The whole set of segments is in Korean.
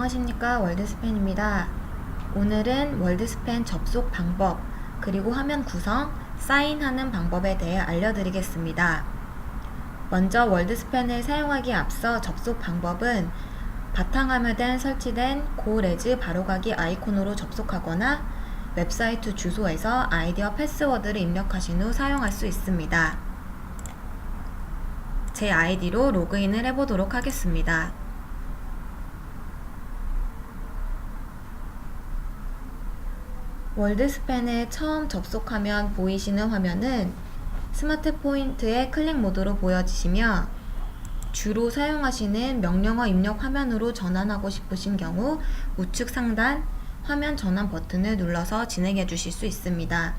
안녕하십니까, 월드스팬입니다. 오늘은 월드스팬 접속 방법, 그리고 화면 구성, 사인하는 방법에 대해 알려드리겠습니다. 먼저 월드스팬을 사용하기에 앞서 접속 방법은 바탕화면에 설치된 고레즈 바로가기 아이콘으로 접속하거나 웹사이트 주소에서 아이디와 패스워드를 입력하신 후 사용할 수 있습니다. 제 아이디로 로그인을 해보도록 하겠습니다. 월드스팬에 처음 접속하면 보이시는 화면은 스마트 포인트의 클릭 모드로 보여지시며, 주로 사용하시는 명령어 입력 화면으로 전환하고 싶으신 경우 우측 상단 화면 전환 버튼을 눌러서 진행해 주실 수 있습니다.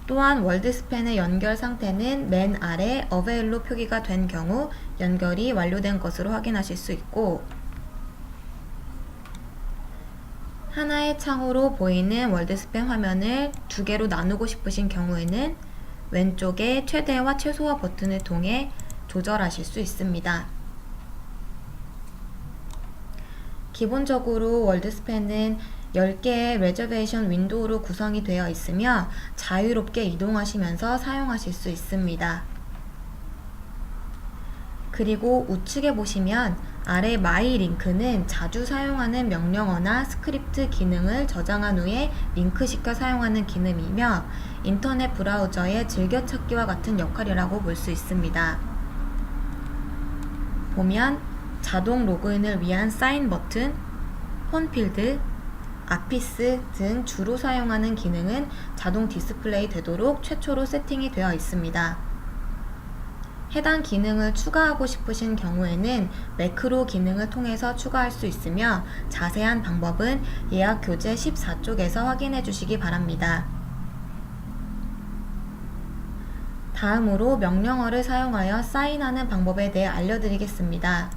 또한 월드스팬의 연결 상태는 맨 아래 Avail로 표기가 된 경우 연결이 완료된 것으로 확인하실 수 있고, 하나의 창으로 보이는 월드스팬 화면을 두 개로 나누고 싶으신 경우에는 왼쪽에 최대와 최소화 버튼을 통해 조절하실 수 있습니다. 기본적으로 월드스팬은 10개의 레저베이션 윈도우로 구성이 되어 있으며 자유롭게 이동하시면서 사용하실 수 있습니다. 그리고 우측에 보시면 아래 마이 링크는 자주 사용하는 명령어나 스크립트 기능을 저장한 후에 링크시켜 사용하는 기능이며, 인터넷 브라우저의 즐겨찾기와 같은 역할이라고 볼 수 있습니다. 보면 자동 로그인을 위한 사인 버튼, 폰필드, 아피스 등 주로 사용하는 기능은 자동 디스플레이 되도록 최초로 세팅이 되어 있습니다. 해당 기능을 추가하고 싶으신 경우에는 매크로 기능을 통해서 추가할 수 있으며, 자세한 방법은 예약 교재 14쪽에서 확인해 주시기 바랍니다. 다음으로 명령어를 사용하여 사인하는 방법에 대해 알려드리겠습니다.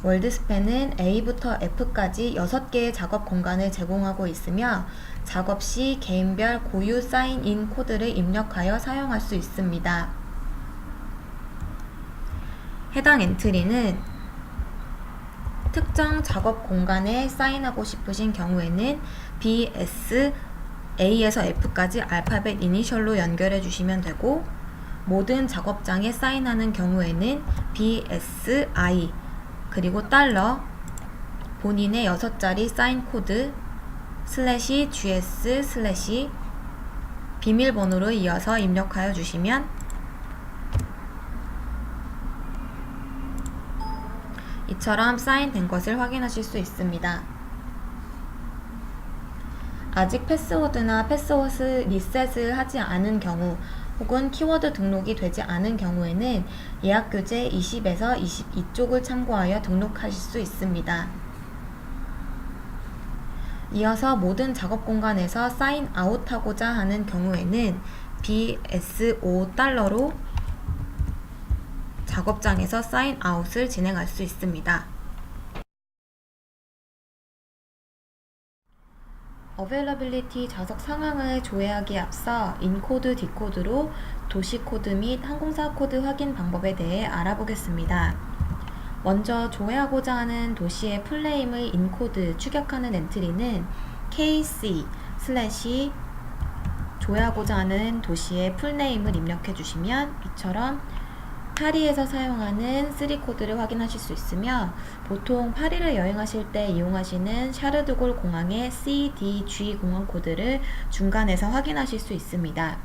월드스팬은 A부터 F까지 6개의 작업 공간을 제공하고 있으며, 작업 시 개인별 고유 사인인 코드를 입력하여 사용할 수 있습니다. 해당 엔트리는 특정 작업 공간에 사인하고 싶으신 경우에는 BS A에서 F까지 알파벳 이니셜로 연결해 주시면 되고, 모든 작업장에 사인하는 경우에는 BSI 그리고 달러 본인의 6자리 사인 코드 /GS/ 비밀번호로 이어서 입력하여 주시면 이처럼 사인된 것을 확인하실 수 있습니다. 아직 패스워드나 패스워드 리셋을 하지 않은 경우, 혹은 키워드 등록이 되지 않은 경우에는 예약교재 20에서 22쪽을 참고하여 등록하실 수 있습니다. 이어서 모든 작업 공간에서 사인 아웃하고자 하는 경우에는 BSO 달러로 작업장에서 사인 아웃을 진행할 수 있습니다. 어베일러빌리티 좌석 상황을 조회하기에 앞서 인코드, 디코드로 도시 코드 및 항공사 코드 확인 방법에 대해 알아보겠습니다. 먼저 조회하고자 하는 도시의 풀네임을 인코드 추격하는 엔트리는 KC/ 조회하고자 하는 도시의 풀네임을 입력해 주시면 이처럼 파리에서 사용하는 3코드를 확인하실 수 있으며, 보통 파리를 여행하실 때 이용하시는 샤르드골 공항의 CDG 공항 코드를 중간에서 확인하실 수 있습니다.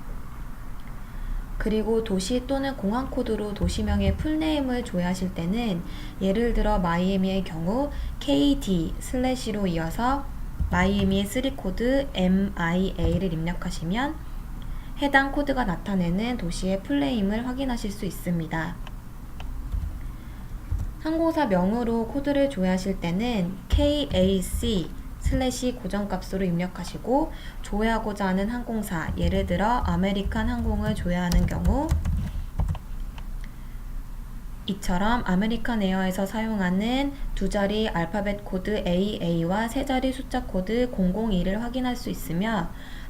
그리고 도시 또는 공항 코드로 도시명의 풀네임을 조회하실 때는, 예를 들어 마이애미의 경우 KD/로 이어서 마이애미의 3코드 MIA를 입력하시면 해당 코드가 나타내는 도시의 풀네임을 확인하실 수 있습니다. 항공사 명으로 코드를 조회하실 때는 KAC/ 고정값으로 입력하시고, 조회하고자 하는 항공사, 예를 들어 아메리칸 항공을 조회하는 경우 이처럼 아메리칸 에어에서 사용하는 2자리 알파벳 코드 AA와 3자리 숫자 코드 002를 확인할 수 있으며,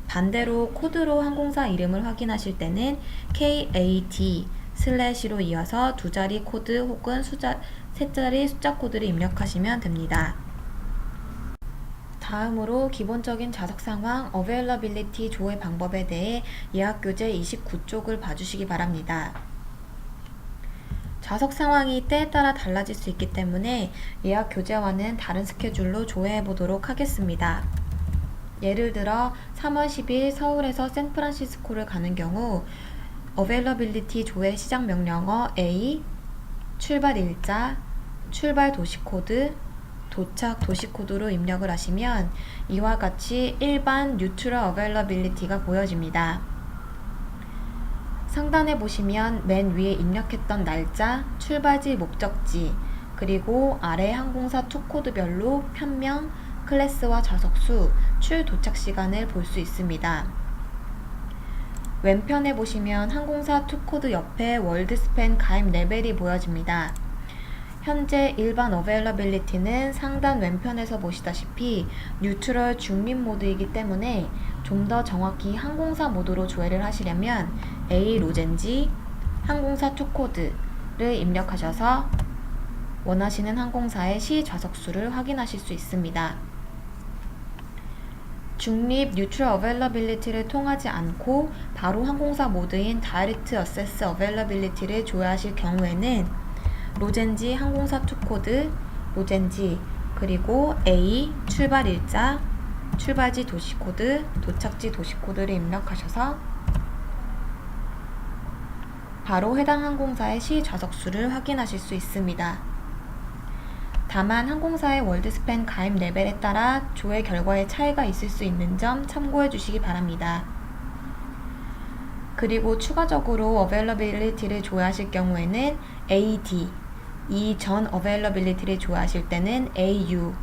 반대로 코드로 항공사 이름을 확인하실 때는 KAT/ 슬래시로 이어서 두 자리 코드 혹은 세 자리 숫자 코드를 입력하시면 됩니다. 다음으로 기본적인 좌석 상황, 어베일러빌리티 조회 방법에 대해 예약 교재 29쪽을 봐주시기 바랍니다. 좌석 상황이 때에 따라 달라질 수 있기 때문에 예약 교재와는 다른 스케줄로 조회해 보도록 하겠습니다. 예를 들어 3월 10일 서울에서 샌프란시스코를 가는 경우 어베일러빌리티 조회 시작 명령어 A, 출발 일자, 출발 도시코드, 도착 도시코드로 입력을 하시면 이와 같이 일반 뉴트럴 어베일러빌리티가 보여집니다. 상단에 보시면 맨 위에 입력했던 날짜, 출발지, 목적지, 그리고 아래 항공사 투코드별로 편명, 클래스와 좌석수, 출도착 시간을 볼 수 있습니다. 왼편에 보시면 항공사 투코드 옆에 월드스팬 가입 레벨이 보여집니다. 현재 일반 어베일러빌리티는 상단 왼편에서 보시다시피 뉴트럴 중립 모드이기 때문에 좀 더 정확히 항공사 모드로 조회를 하시려면 A 로젠지 항공사 투코드를 입력하셔서 원하시는 항공사의 시 좌석수를 확인하실 수 있습니다. 중립 뉴트럴 어베일러빌리티를 통하지 않고 바로 항공사 모드인 다이렉트 어세스 어베일러빌리티를 조회하실 경우에는 로젠지 항공사 투코드, 로젠지, 그리고 A 출발 일자, 출발지 도시코드, 도착지 도시코드를 입력하셔서 바로 해당 항공사의 시 좌석수를 확인하실 수 있습니다. 다만 항공사의 월드스팬 가입 레벨에 따라 조회 결과에 차이가 있을 수 있는 점 참고해 주시기 바랍니다. 그리고 추가적으로 어베일러빌리티를 조회하실 경우에는 AD, 이전 어베일러빌리티를 조회하실 때는 AU,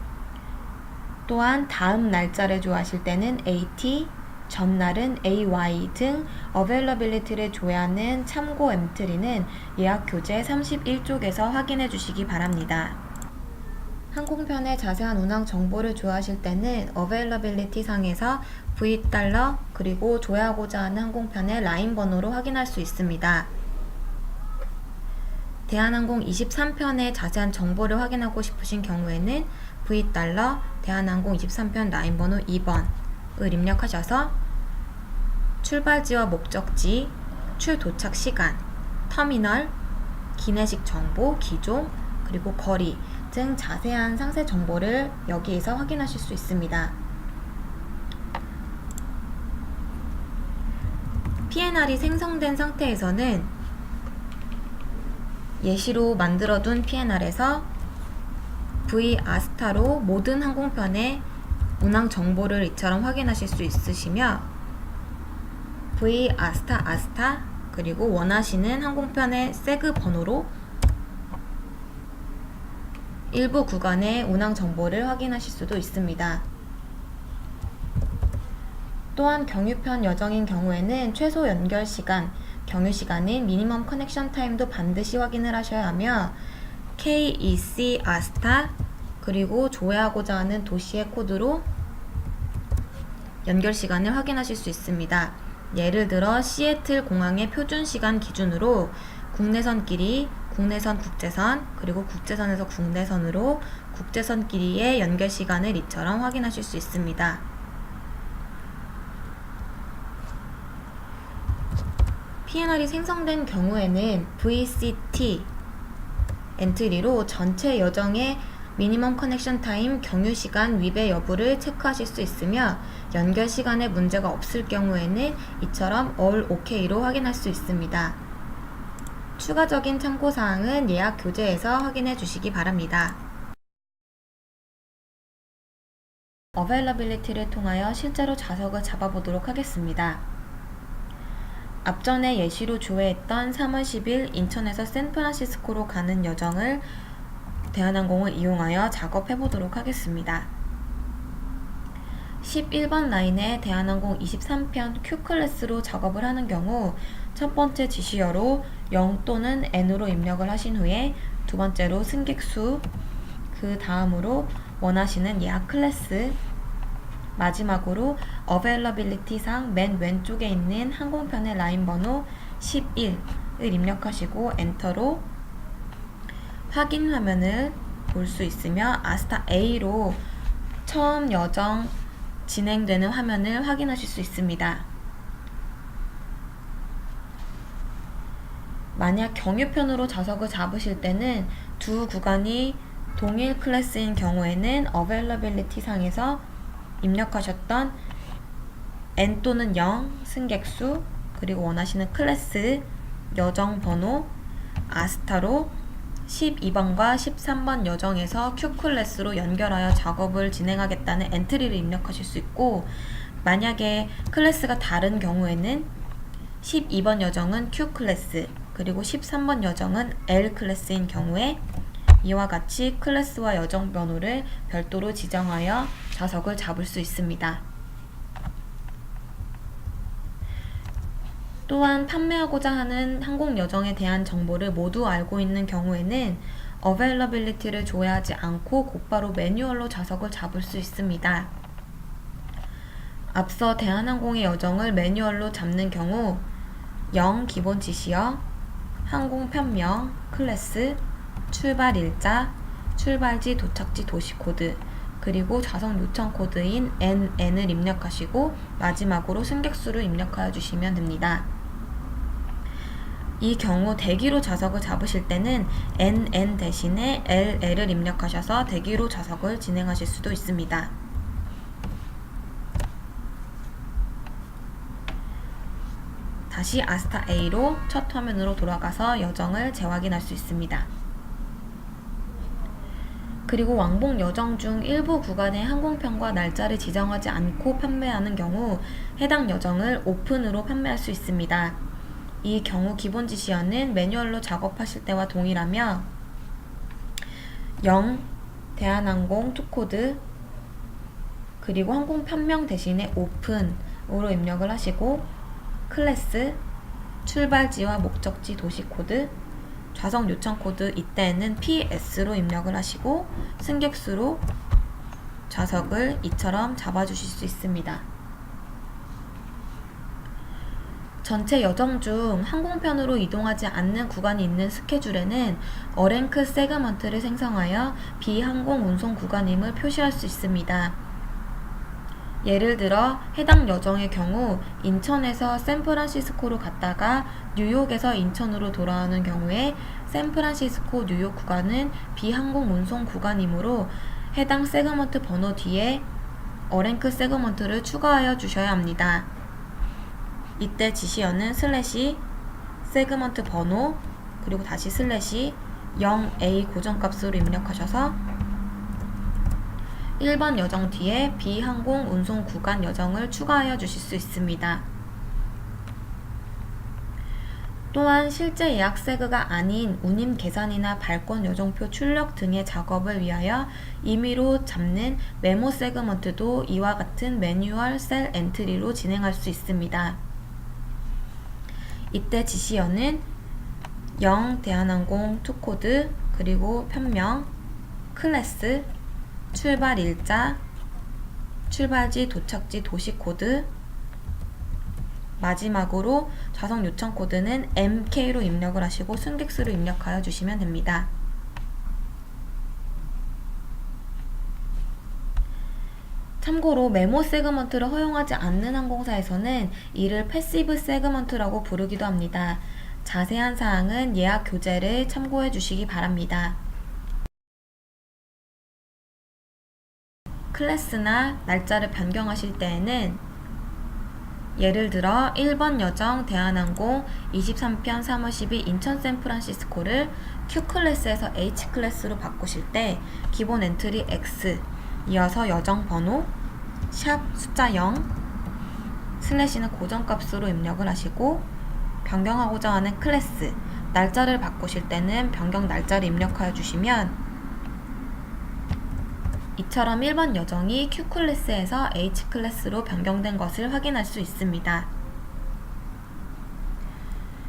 또한 다음 날짜를 조회하실 때는 AT, 전날은 AY 등 어베일러빌리티를 조회하는 참고 엔트리는 예약 교재 31쪽에서 확인해 주시기 바랍니다. 항공편의 자세한 운항 정보를 조회하실 때는 어베일러빌리티 상에서 $, 그리고 조회하고자 하는 항공편의 라인 번호로 확인할 수 있습니다. 대한항공 23편의 자세한 정보를 확인하고 싶으신 경우에는 $, 대한항공 23편 라인 번호 2번을 입력하셔서 출발지와 목적지, 출도착 시간, 터미널, 기내식 정보, 기종, 그리고 거리 등 자세한 상세 정보를 여기에서 확인하실 수 있습니다. PNR이 생성된 상태에서는 예시로 만들어둔 PNR에서 VASTA로 모든 항공편의 운항 정보를 이처럼 확인하실 수 있으시며 VASTA 그리고 원하시는 항공편의 세그 번호로 일부 구간의 운항 정보를 확인하실 수도 있습니다. 또한 경유편 여정인 경우에는 최소 연결 시간, 경유 시간인 미니멈 커넥션 타임도 반드시 확인을 하셔야 하며 KEC ASTA 그리고 조회하고자 하는 도시의 코드로 연결 시간을 확인하실 수 있습니다. 예를 들어 시애틀 공항의 표준 시간 기준으로 국내선끼리, 국내선 국제선, 그리고 국제선에서 국내선으로 국제선끼리의 연결 시간을 이처럼 확인하실 수 있습니다. PNR이 생성된 경우에는 VCT 엔트리로 전체 여정의 미니멈 커넥션 타임 경유 시간 위배 여부를 체크하실 수 있으며 연결 시간에 문제가 없을 경우에는 이처럼 All OK로 확인할 수 있습니다. 추가적인 참고사항은 예약 교재에서 확인해 주시기 바랍니다. 어베일러빌리티를 통하여 실제로 좌석을 잡아보도록 하겠습니다. 앞전에 예시로 조회했던 3월 10일 인천에서 샌프란시스코로 가는 여정을 대한항공을 이용하여 작업해보도록 하겠습니다. 11번 라인에 대한항공 23편 Q클래스로 작업을 하는 경우 첫 번째 지시어로 0 또는 N으로 입력을 하신 후에 두 번째로 승객 수, 그 다음으로 원하시는 예약 클래스, 마지막으로 어베일러빌리티상 맨 왼쪽에 있는 항공편의 라인 번호 11 입력하시고 엔터로 확인 화면을 볼 수 있으며 아스타 A로 처음 여정 진행되는 화면을 확인하실 수 있습니다. 만약 경유편으로 좌석을 잡으실 때는 두 구간이 동일 클래스인 경우에는 Availability 상에서 입력하셨던 N 또는 0 승객수 그리고 원하시는 클래스 여정 번호 아스타로 12번과 13번 여정에서 Q클래스로 연결하여 작업을 진행하겠다는 엔트리를 입력하실 수 있고, 만약에 클래스가 다른 경우에는 12번 여정은 Q클래스 그리고 13번 여정은 L클래스인 경우에 이와 같이 클래스와 여정 번호를 별도로 지정하여 좌석을 잡을 수 있습니다. 또한 판매하고자 하는 항공 여정에 대한 정보를 모두 알고 있는 경우에는 Availability를 조회하지 않고 곧바로 매뉴얼로 좌석을 잡을 수 있습니다. 앞서 대한항공의 여정을 매뉴얼로 잡는 경우 0 기본 지시어, 항공 편명, 클래스, 출발 일자, 출발지 도착지 도시 코드, 그리고 좌석 요청 코드인 NN을 입력하시고 마지막으로 승객수를 입력하여 주시면 됩니다. 이 경우 대기로 좌석을 잡으실 때는 NN 대신에 LL을 입력하셔서 대기로 좌석을 진행하실 수도 있습니다. 다시 아스타 A로 첫 화면으로 돌아가서 여정을 재확인할 수 있습니다. 그리고 왕복 여정 중 일부 구간의 항공편과 날짜를 지정하지 않고 판매하는 경우 해당 여정을 오픈으로 판매할 수 있습니다. 이 경우 기본 지시어는 매뉴얼로 작업하실 때와 동일하며 0 대한항공 투코드 그리고 항공 편명 대신에 오픈으로 입력을 하시고 클래스, 출발지와 목적지 도시 코드, 좌석 요청 코드 이때에는 PS로 입력을 하시고 승객수로 좌석을 이처럼 잡아주실 수 있습니다. 전체 여정 중 항공편으로 이동하지 않는 구간이 있는 스케줄에는 어랭크 세그먼트를 생성하여 비항공 운송 구간임을 표시할 수 있습니다. 예를 들어 해당 여정의 경우 인천에서 샌프란시스코로 갔다가 뉴욕에서 인천으로 돌아오는 경우에 샌프란시스코 뉴욕 구간은 비항공 운송 구간이므로 해당 세그먼트 번호 뒤에 어랭크 세그먼트를 추가하여 주셔야 합니다. 이때 지시어는 슬래시 세그먼트 번호 그리고 다시 슬래시 0A 고정값으로 입력하셔서 1번 여정 뒤에 비항공 운송 구간 여정을 추가하여 주실 수 있습니다. 또한 실제 예약 세그가 아닌 운임 계산이나 발권 여정표 출력 등의 작업을 위하여 임의로 잡는 메모 세그먼트도 이와 같은 매뉴얼 셀 엔트리로 진행할 수 있습니다. 이때 지시어는 0 대한항공 투코드 그리고 편명, 클래스, 출발 일자, 출발지 도착지 도시 코드, 마지막으로 좌석 요청 코드는 MK로 입력을 하시고 승객수를 입력하여 주시면 됩니다. 참고로 메모 세그먼트를 허용하지 않는 항공사에서는 이를 패시브 세그먼트라고 부르기도 합니다. 자세한 사항은 예약 교재를 참고해 주시기 바랍니다. 클래스나 날짜를 변경하실 때에는 예를 들어 1번 여정 대한항공 23편 3월 10일 인천 샌프란시스코를 Q클래스에서 H클래스로 바꾸실 때 기본 엔트리 X 이어서 여정 번호 샵 숫자 0 슬래시는 고정값으로 입력을 하시고 변경하고자 하는 클래스 날짜를 바꾸실 때는 변경 날짜를 입력하여 주시면 이처럼 1번 여정이 Q클래스에서 H클래스로 변경된 것을 확인할 수 있습니다.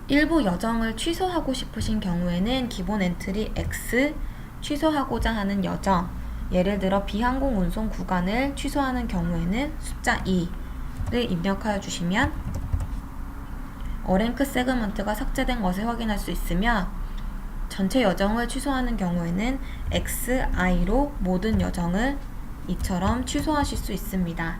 일부 여정을 취소하고 싶으신 경우에는 기본 엔트리 X 취소하고자 하는 여정 예를 들어 비항공 운송 구간을 취소하는 경우에는 숫자 2를 입력하여 주시면 어랭크 세그먼트가 삭제된 것을 확인할 수 있으며 전체 여정을 취소하는 경우에는 XI로 모든 여정을 이처럼 취소하실 수 있습니다.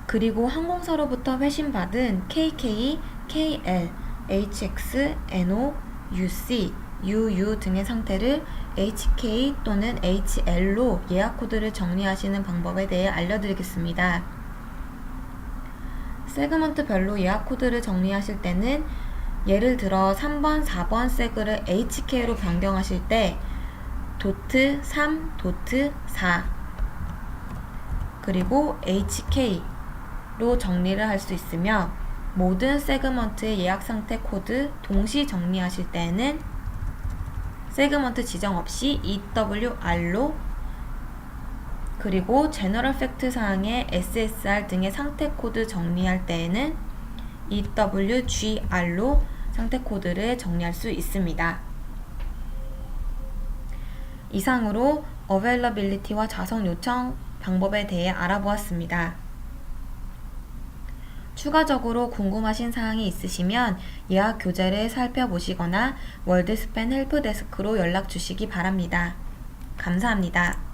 그리고 항공사로부터 회신받은 KK, KL, HX, NO, UC, UU 등의 상태를 HK 또는 HL로 예약 코드를 정리하시는 방법에 대해 알려드리겠습니다. 세그먼트별로 예약 코드를 정리하실 때는 예를 들어 3번, 4번 세그를 HK로 변경하실 때 도트 3, 도트 4 그리고 HK로 정리를 할 수 있으며 모든 세그먼트의 예약 상태 코드 동시 정리하실 때에는 세그먼트 지정 없이 EWR로 그리고 제너럴 팩트 사항의 SSR 등의 상태 코드 정리할 때에는 EWGR로 상태 코드를 정리할 수 있습니다. 이상으로 어베일러빌리티와 좌석 요청 방법에 대해 알아보았습니다. 추가적으로 궁금하신 사항이 있으시면 예약 교재를 살펴보시거나 월드스팬 헬프데스크로 연락 주시기 바랍니다. 감사합니다.